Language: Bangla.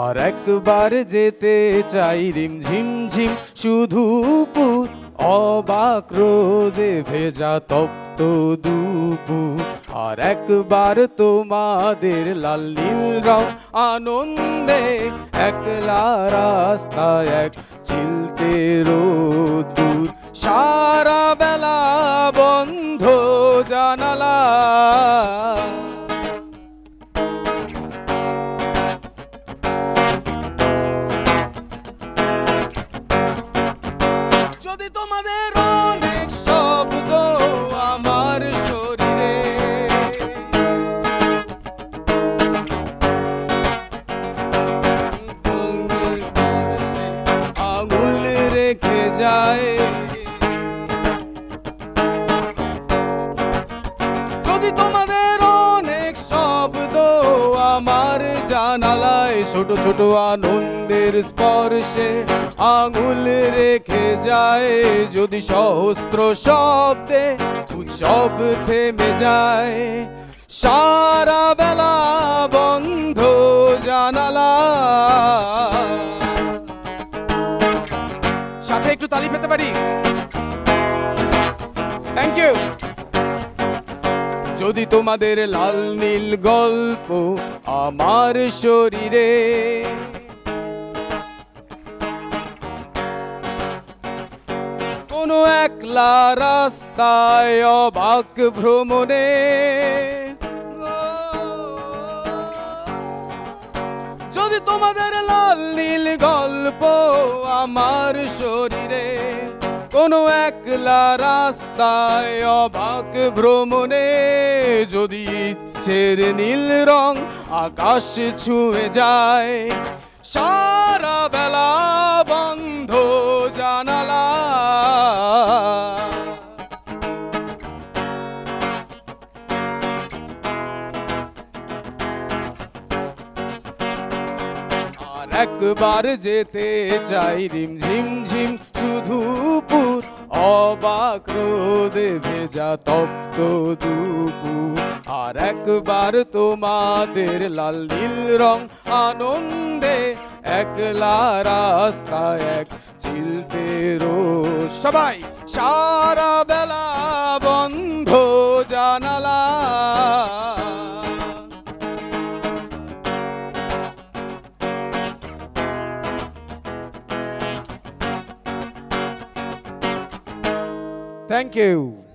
আর একবার যেতে চাই রিমঝিম ঝিম শুধু পুর, অবাক রোদে ভেজা তপ্ত দুপুর। আর একবার তোমাদের লাল নীল রং আনন্দে, একলা রাস্তায় এক চিলতে রোদ্দুর, সারা বেলা বন্ধ জানালা। যদি তোমাদের অনেক শব্দ আমার শরীরে, আঙুল রেখে যায়, যদি তোমাদের অনেক শব্দ আমার জানালায়, ছোট ছোট আনন্দের স্পর্শে আঙুল রেখে যায়, যদি সহস্র শব্দে উৎসব থেমে যায়, সারা বেলা বন্ধ জানালা। সাথে একটু তালি পেতে পারি? Thank you. যদি তোমাদের লাল নীল গল্প আমার শরীরে, কোনো একলা রাস্তায় অবাক ভ্রমণে, যদি তোমাদের লাল নীল গল্প আমার শরীরে, কোনো একলা রাস্তায় অবাক ভ্রমণে, যদি ইচ্ছের নীল রং আকাশ ছুঁয়ে যায়, সারা বেলা বন্ধ জানালা। আর একবার যেতে চাই রিমঝিম ঝিম শুধু পুর, অবাক রোদে ভেজা তপ্ত দুপুর। আর একবার তোমাদের লাল নীল রং আনন্দে, একলা রাস্তায় এক চিলতে রোদ, সবাই সারা বেলা বন্ধ জানালা। Thank you.